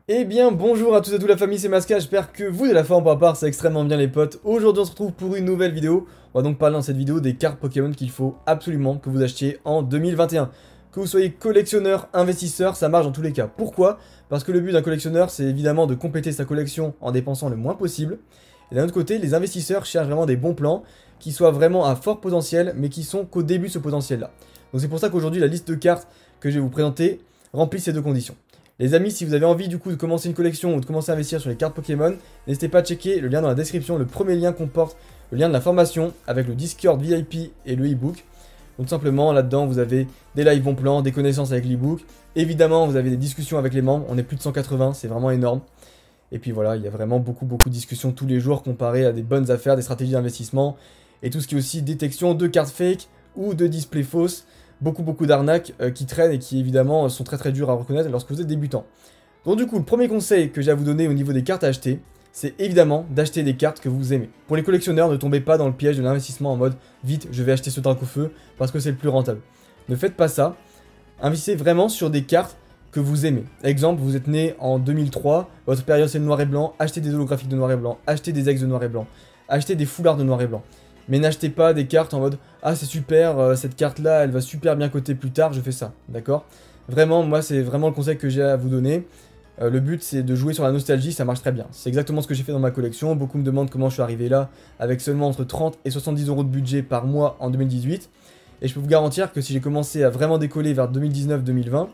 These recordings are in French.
Eh bien bonjour à tous et à toute la famille, c'est Masca, j'espère que vous de la forme pour ma part, c'est extrêmement bien les potes. Aujourd'hui on se retrouve pour une nouvelle vidéo. On va donc parler dans cette vidéo des cartes Pokémon qu'il faut absolument que vous achetiez en 2021. Que vous soyez collectionneur, investisseur, ça marche dans tous les cas. Pourquoi? Parce que le but d'un collectionneur c'est évidemment de compléter sa collection en dépensant le moins possible. Et d'un autre côté, les investisseurs cherchent vraiment des bons plans qui soient vraiment à fort potentiel mais qui sont qu'au début de ce potentiel là. Donc c'est pour ça qu'aujourd'hui la liste de cartes que je vais vous présenter remplit ces deux conditions. Les amis, si vous avez envie du coup de commencer une collection ou de commencer à investir sur les cartes Pokémon, n'hésitez pas à checker le lien dans la description. Le premier lien comporte le lien de la formation avec le Discord VIP et le e-book. Donc simplement là-dedans vous avez des live bons plans, des connaissances avec l'e-book. Évidemment vous avez des discussions avec les membres, on est plus de 180, c'est vraiment énorme. Et puis voilà, il y a vraiment beaucoup de discussions tous les jours comparé à des bonnes affaires, des stratégies d'investissement. Et tout ce qui est aussi détection de cartes fake ou de displays fausses. Beaucoup d'arnaques qui traînent et qui évidemment sont très dures à reconnaître lorsque vous êtes débutant. Donc du coup, le premier conseil que j'ai à vous donner au niveau des cartes à acheter, c'est évidemment d'acheter des cartes que vous aimez. Pour les collectionneurs, ne tombez pas dans le piège de l'investissement en mode « vite, je vais acheter ce Dracofeu parce que c'est le plus rentable ». Ne faites pas ça, investissez vraiment sur des cartes que vous aimez. Exemple, vous êtes né en 2003, votre période c'est le noir et blanc, achetez des holographiques de noir et blanc, achetez des ex de noir et blanc, achetez des foulards de noir et blanc. Mais n'achetez pas des cartes en mode « Ah c'est super, cette carte là elle va super bien coter plus tard, je fais ça ». D'accord? Vraiment, moi c'est vraiment le conseil que j'ai à vous donner. Le but c'est de jouer sur la nostalgie, ça marche très bien. C'est exactement ce que j'ai fait dans ma collection. Beaucoup me demandent comment je suis arrivé là avec seulement entre 30 et 70 € de budget par mois en 2018. Et je peux vous garantir que si j'ai commencé à vraiment décoller vers 2019-2020,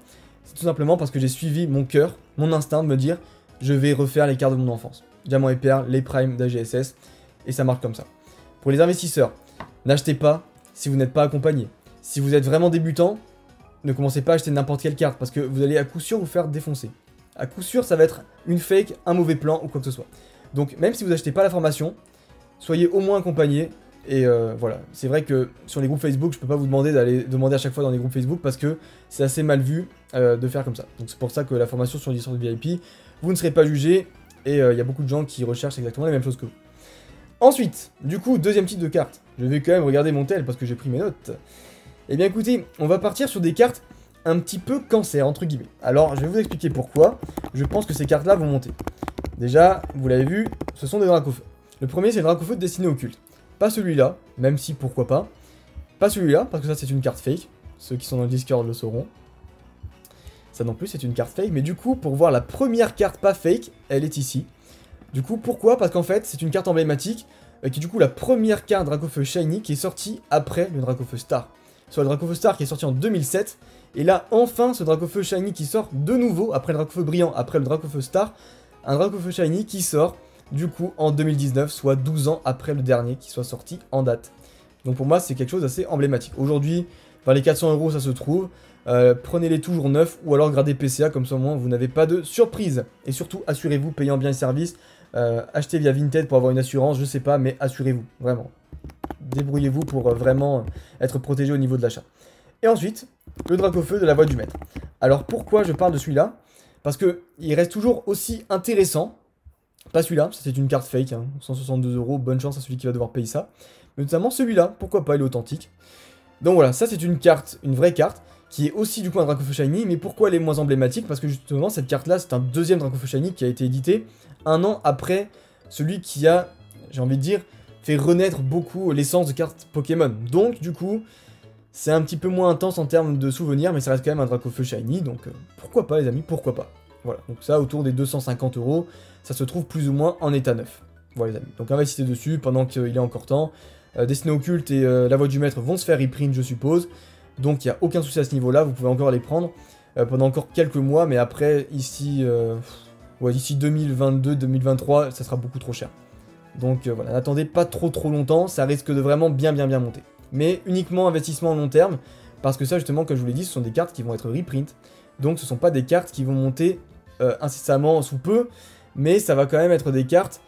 c'est tout simplement parce que j'ai suivi mon cœur, mon instinct de me dire « Je vais refaire les cartes de mon enfance ». Diamant et perles, les primes d'AGSS, et ça marche comme ça. Pour les investisseurs, n'achetez pas si vous n'êtes pas accompagné. Si vous êtes vraiment débutant, ne commencez pas à acheter n'importe quelle carte parce que vous allez à coup sûr vous faire défoncer. À coup sûr, ça va être une fake, un mauvais plan ou quoi que ce soit. Donc même si vous n'achetez pas la formation, soyez au moins accompagné. Et voilà, c'est vrai que sur les groupes Facebook, je peux pas vous demander d'aller demander à chaque fois dans les groupes Facebook parce que c'est assez mal vu de faire comme ça. Donc c'est pour ça que la formation sur le Discord VIP, vous ne serez pas jugé et il y a beaucoup de gens qui recherchent exactement la même chose que vous. Ensuite, du coup, deuxième type de carte. Je vais quand même regarder mon tel parce que j'ai pris mes notes. Eh bien écoutez, on va partir sur des cartes un petit peu cancer, entre guillemets. Alors, je vais vous expliquer pourquoi je pense que ces cartes-là vont monter. Déjà, vous l'avez vu, ce sont des Dracofeu. Le premier, c'est le Dracofeu destiné au culte. Pas celui-là, même si pourquoi pas. Pas celui-là, parce que ça c'est une carte fake. Ceux qui sont dans le Discord le sauront. Ça non plus, c'est une carte fake. Mais du coup, pour voir la première carte pas fake, elle est ici. Du coup, pourquoi? Parce qu'en fait, c'est une carte emblématique qui est du coup la première carte Dracofeu Shiny qui est sortie après le Dracofeu Star. Soit le Dracofeu Star qui est sorti en 2007, et là, enfin, ce Dracofeu Shiny qui sort de nouveau, après le Dracofeu Brillant, après le Dracofeu Star, un Dracofeu Shiny qui sort, du coup, en 2019, soit 12 ans après le dernier qui soit sorti en date. Donc pour moi, c'est quelque chose d'assez emblématique. Aujourd'hui, vers les 400 € ça se trouve, prenez-les toujours neufs, ou alors gradez PCA, comme ça au moins vous n'avez pas de surprise. Et surtout, assurez-vous, payant bien le service. Achetez via Vinted pour avoir une assurance, je sais pas, mais assurez-vous, vraiment. Débrouillez-vous pour vraiment être protégé au niveau de l'achat. Et ensuite, le Dracofeu de la voie du maître. Alors pourquoi je parle de celui-là? Parce que il reste toujours aussi intéressant. Pas celui-là, c'est une carte fake, hein, 162 €, bonne chance à celui qui va devoir payer ça. Mais notamment celui-là, pourquoi pas, il est authentique. Donc voilà, ça c'est une carte, une vraie carte, qui est aussi du coup un Dracofeu Shiny, mais pourquoi elle est moins emblématique? Parce que justement, cette carte-là, c'est un deuxième Dracofeu Shiny qui a été édité un an après celui qui a, j'ai envie de dire, fait renaître beaucoup l'essence de cartes Pokémon. Donc, du coup, c'est un petit peu moins intense en termes de souvenirs, mais ça reste quand même un Dracofeu Shiny, donc pourquoi pas les amis, pourquoi pas. Voilà, donc ça, autour des 250 €, ça se trouve plus ou moins en état neuf. Voilà les amis, donc investissez dessus pendant qu'il est encore temps. Destiné au culte et la voie du maître vont se faire reprint, je suppose. Donc il n'y a aucun souci à ce niveau-là, vous pouvez encore les prendre pendant encore quelques mois, mais après, ici, d'ici 2022-2023, ça sera beaucoup trop cher. Donc voilà, n'attendez pas trop longtemps, ça risque de vraiment bien monter. Mais uniquement investissement à long terme, parce que ça justement, comme je vous l'ai dit, ce sont des cartes qui vont être reprint. Donc ce ne sont pas des cartes qui vont monter incessamment sous peu, mais ça va quand même être des cartes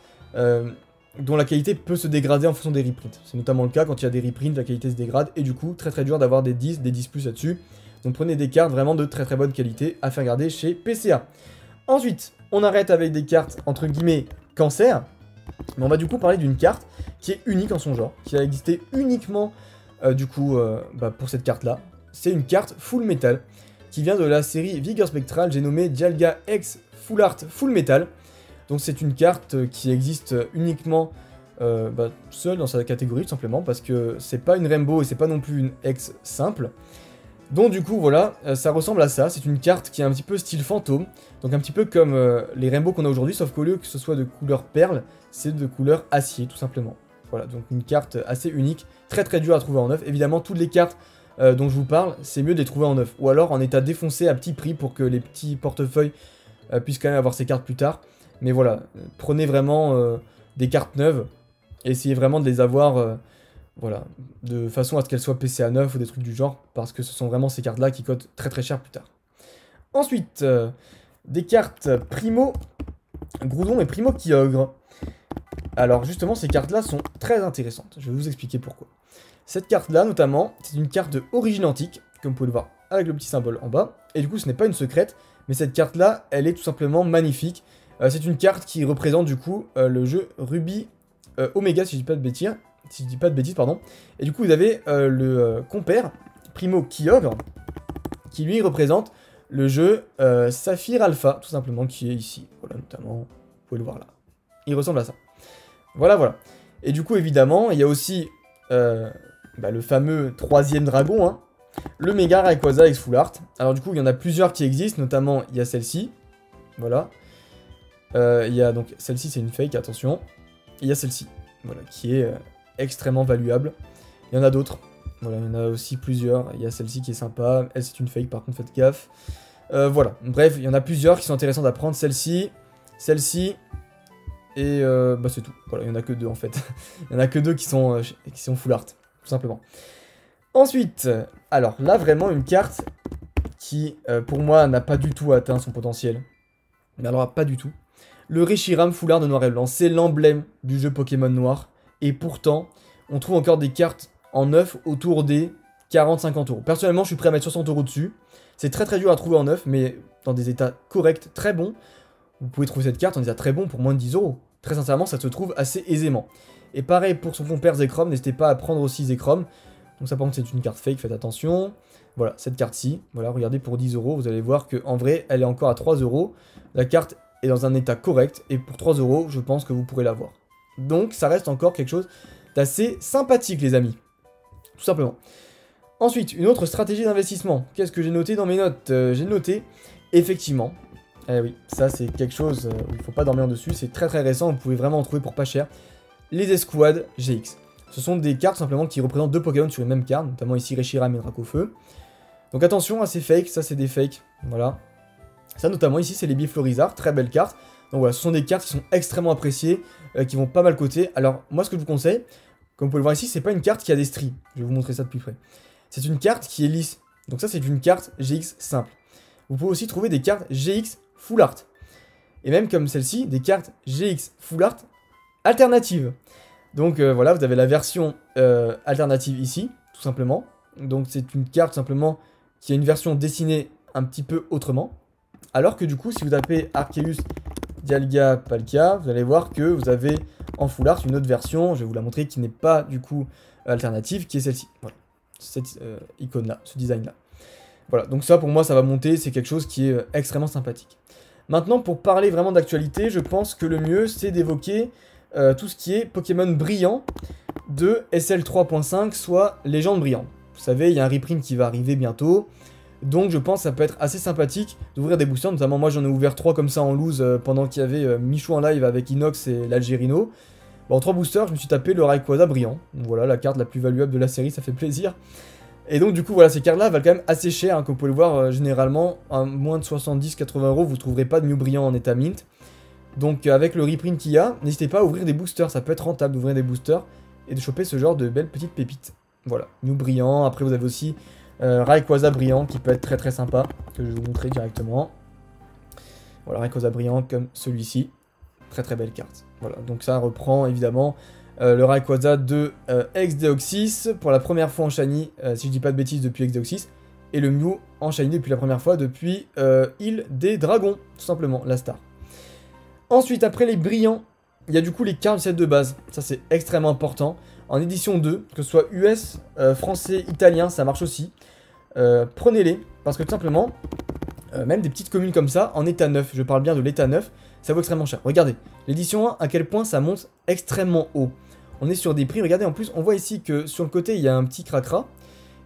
dont la qualité peut se dégrader en fonction des reprints. C'est notamment le cas quand il y a des reprints, la qualité se dégrade, et du coup, très dur d'avoir des 10, des 10+ là-dessus. Donc prenez des cartes vraiment de très bonne qualité à faire garder chez PCA. Ensuite, on arrête avec des cartes entre guillemets cancer, mais on va du coup parler d'une carte qui est unique en son genre, qui a existé uniquement pour cette carte-là. C'est une carte Full Metal, qui vient de la série Vigor Spectral, j'ai nommé Dialga X Full Art Full Metal. Donc c'est une carte qui existe uniquement seule dans sa catégorie, tout simplement, parce que c'est pas une Rainbow et c'est pas non plus une X simple. Donc du coup, voilà, ça ressemble à ça. C'est une carte qui est un petit peu style fantôme, donc un petit peu comme les Rainbow qu'on a aujourd'hui, sauf qu'au lieu que ce soit de couleur perle, c'est de couleur acier, tout simplement. Voilà, donc une carte assez unique, très très dure à trouver en neuf. Évidemment, toutes les cartes dont je vous parle, c'est mieux de les trouver en neuf, ou alors en état défoncé à petit prix pour que les petits portefeuilles puissent quand même avoir ces cartes plus tard. Mais voilà, prenez vraiment des cartes neuves, et essayez vraiment de les avoir... voilà, de façon à ce qu'elle soit PCA 9 ou des trucs du genre, parce que ce sont vraiment ces cartes-là qui cotent très très cher plus tard. Ensuite, des cartes Primo Groudon et Primo Kyogre. Alors justement, ces cartes-là sont très intéressantes, je vais vous expliquer pourquoi. Cette carte-là, notamment, c'est une carte de origine antique, comme vous pouvez le voir avec le petit symbole en bas, et du coup ce n'est pas une secrète, mais cette carte-là, elle est tout simplement magnifique. C'est une carte qui représente du coup le jeu Ruby Omega, si je dis pas de bêtises, pardon. Et du coup, vous avez le compère, Primo Kyogre, qui lui représente le jeu Saphir Alpha, tout simplement, qui est ici. Voilà, notamment, vous pouvez le voir là. Il ressemble à ça. Voilà, voilà. Et du coup, évidemment, il y a aussi le fameux troisième dragon, hein, le Mega Rayquaza X Full Art. Alors du coup, il y en a plusieurs qui existent, notamment, il y a celle-ci. Voilà. Il y a donc, celle-ci, c'est une fake, attention. Il y a celle-ci, voilà, qui est... extrêmement valuable. Il y en a d'autres. Voilà, il y en a aussi plusieurs. Il y a celle-ci qui est sympa. Elle, c'est une fake, par contre, faites gaffe. Voilà. Bref, il y en a plusieurs qui sont intéressantes à prendre. Celle-ci, et c'est tout. Voilà, il n'y en a que deux, en fait. Il n'y en a que deux qui sont full art, tout simplement. Ensuite, alors là, vraiment, une carte qui, pour moi, n'a pas du tout atteint son potentiel. Mais alors, pas du tout. Le Reshiram Full Art de noir et blanc. C'est l'emblème du jeu Pokémon Noir. Et pourtant, on trouve encore des cartes en neuf autour des 40-50 euros. Personnellement, je suis prêt à mettre 60 euros dessus. C'est très très dur à trouver en neuf, mais dans des états corrects, très bons. Vous pouvez trouver cette carte en état très bon pour moins de 10 euros. Très sincèrement, ça se trouve assez aisément. Et pareil pour son compère Zekrom, n'hésitez pas à prendre aussi Zekrom. Donc ça par contre c'est une carte fake, faites attention. Voilà, cette carte-ci, voilà, regardez pour 10 euros, vous allez voir qu'en vrai, elle est encore à 3 euros. La carte est dans un état correct, et pour 3 euros, je pense que vous pourrez l'avoir. Donc ça reste encore quelque chose d'assez sympathique les amis, tout simplement. Ensuite, une autre stratégie d'investissement. Qu'est-ce que j'ai noté dans mes notes? J'ai noté, effectivement, oui, ça c'est quelque chose où il ne faut pas dormir dessus, c'est très très récent, vous pouvez vraiment en trouver pour pas cher. Les Escouades GX. Ce sont des cartes simplement qui représentent deux Pokémon sur les mêmes cartes, notamment ici Reshiram et Dracofeu. Donc attention à ces fakes, ça c'est des fakes, voilà. Ça notamment ici c'est les Biflorizards, très belle carte. Donc voilà, ce sont des cartes qui sont extrêmement appréciées, qui vont pas mal coter. Alors moi ce que je vous conseille, comme vous pouvez le voir ici, c'est pas une carte qui a des stries. Je vais vous montrer ça de plus près. C'est une carte qui est lisse. Donc ça c'est une carte GX simple. Vous pouvez aussi trouver des cartes GX Full Art. Et même comme celle-ci, des cartes GX Full Art alternatives. Donc voilà, vous avez la version alternative ici, tout simplement. Donc c'est une carte simplement qui a une version dessinée un petit peu autrement. Alors que du coup, si vous tapez Arceus Dialga Palkia, vous allez voir que vous avez en full art une autre version, je vais vous la montrer, qui n'est pas du coup alternative, qui est celle-ci. Voilà, cette icône-là, ce design-là. Voilà, donc ça pour moi ça va monter, c'est quelque chose qui est extrêmement sympathique. Maintenant, pour parler vraiment d'actualité, je pense que le mieux c'est d'évoquer tout ce qui est Pokémon brillant de SL 3.5, soit Légende brillante. Vous savez, il y a un reprint qui va arriver bientôt. Donc je pense que ça peut être assez sympathique d'ouvrir des boosters, notamment moi j'en ai ouvert 3 comme ça en loose pendant qu'il y avait Michou en live avec Inox et l'Algérino. Bon, en 3 boosters, je me suis tapé le Rayquaza brillant. Donc, voilà, la carte la plus valuable de la série, ça fait plaisir. Et donc du coup voilà, ces cartes-là valent quand même assez cher, hein, comme vous pouvez le voir, généralement, à moins de 70-80 euros, vous ne trouverez pas de Mew brillant en état mint. Donc avec le reprint qu'il y a, n'hésitez pas à ouvrir des boosters, ça peut être rentable d'ouvrir des boosters et de choper ce genre de belles petites pépites. Voilà, Mew brillant, après vous avez aussi... Rayquaza brillant qui peut être très très sympa, que je vais vous montrer directement. Voilà, Rayquaza brillant comme celui-ci. Très très belle carte. Voilà, donc ça reprend évidemment le Rayquaza de Ex-Deoxys pour la première fois en Shiny, si je dis pas de bêtises, depuis Ex-Deoxys. Et le Mew en Shiny depuis la première fois depuis Île des Dragons, tout simplement, la star. Ensuite, après les brillants, il y a du coup les cartes du set de base. Ça c'est extrêmement important. en édition 2, que ce soit US, français, italien, ça marche aussi. Prenez-les, parce que tout simplement, même des petites communes comme ça, en état neuf, je parle bien de l'état neuf, ça vaut extrêmement cher. Regardez, l'édition 1, à quel point ça monte extrêmement haut. On est sur des prix, regardez, en plus, on voit ici que sur le côté, il y a un petit cracra.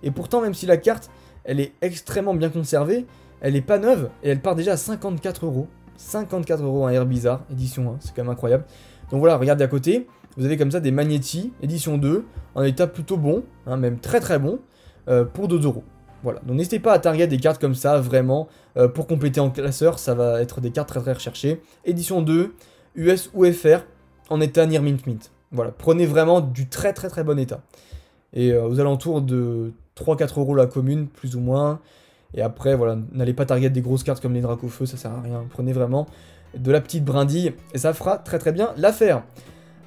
Et pourtant, même si la carte, elle est extrêmement bien conservée, elle est pas neuve, et elle part déjà à 54 euros. 54 euros, un air bizarre, édition 1, c'est quand même incroyable. Donc voilà, regardez à côté, vous avez comme ça des magnétis, édition 2, en état plutôt bon, hein, même très très bon, pour 2 euros. Voilà, donc n'hésitez pas à target des cartes comme ça, vraiment, pour compléter en classeur, ça va être des cartes très très recherchées. Édition 2, US ou FR, en état near mint mint. Voilà, prenez vraiment du très très très bon état. Et aux alentours de 3-4 euros la commune, plus ou moins. Et après, voilà, n'allez pas target des grosses cartes comme les Dracofeu, ça sert à rien. Prenez vraiment de la petite brindille, et ça fera très très bien l'affaire.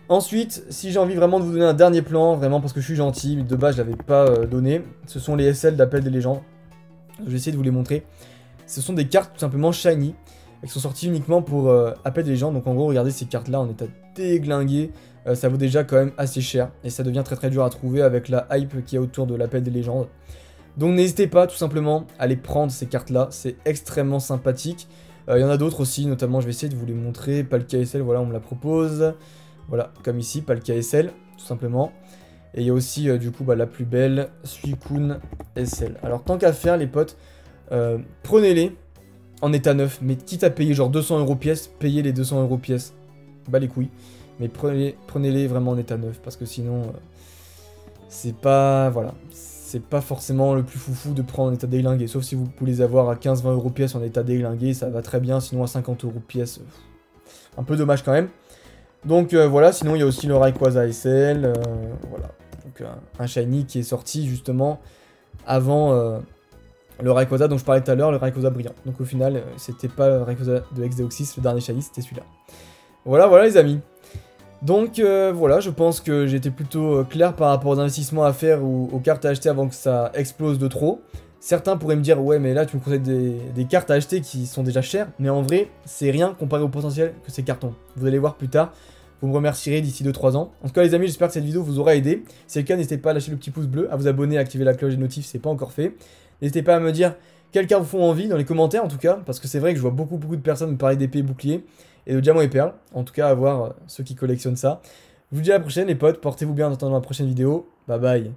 Ensuite, si j'ai envie vraiment de vous donner un dernier plan, vraiment parce que je suis gentil, mais de base je l'avais pas donné, ce sont les SL d'Appel des légendes. Je vais essayer de vous les montrer. Ce sont des cartes tout simplement shiny, qui sont sorties uniquement pour Appel des légendes. Donc en gros, regardez ces cartes là en état déglingué, ça vaut déjà quand même assez cher, et ça devient très très dur à trouver avec la hype qu'il y a autour de l'Appel des légendes. Donc n'hésitez pas tout simplement à les prendre ces cartes là, c'est extrêmement sympathique. Il y en a d'autres aussi, notamment je vais essayer de vous les montrer. Palkia SL, voilà, on me la propose. Voilà, comme ici, Palkia SL, tout simplement. Et il y a aussi du coup la plus belle, Suicune SL. Alors tant qu'à faire les potes, prenez-les en état neuf, mais quitte à payer genre 200 euros pièce, payez les 200 euros pièce. Bah les couilles. Mais prenez-les vraiment en état neuf, parce que sinon, c'est pas... Voilà. C'est pas forcément le plus foufou de prendre en état déglingué, sauf si vous pouvez les avoir à 15-20 euros pièce en état déglingué, ça va très bien, sinon à 50 euros pièce, un peu dommage quand même. Donc voilà, sinon il y a aussi le Rayquaza SL, voilà, donc un shiny qui est sorti justement avant le Rayquaza dont je parlais tout à l'heure, le Rayquaza brillant. Donc au final, c'était pas le Rayquaza de Xdeoxys, le dernier shiny, c'était celui-là. Voilà, voilà les amis. Donc voilà, je pense que j'étais plutôt clair par rapport aux investissements à faire ou aux cartes à acheter avant que ça explose de trop. Certains pourraient me dire, ouais mais là tu me conseilles des cartes à acheter qui sont déjà chères, mais en vrai, c'est rien comparé au potentiel que ces cartes ont. Vous allez voir plus tard, vous me remercierez d'ici 2-3 ans. En tout cas les amis, j'espère que cette vidéo vous aura aidé. Si c'est le cas, n'hésitez pas à lâcher le petit pouce bleu, à vous abonner, à activer la cloche des notifs si c'est pas encore fait. N'hésitez pas à me dire quelles cartes vous font envie dans les commentaires en tout cas, parce que c'est vrai que je vois beaucoup de personnes me parler d'épée et bouclier et de diamants et perles, en tout cas à voir ceux qui collectionnent ça. Je vous dis à la prochaine les potes, portez-vous bien en attendant la prochaine vidéo, bye bye.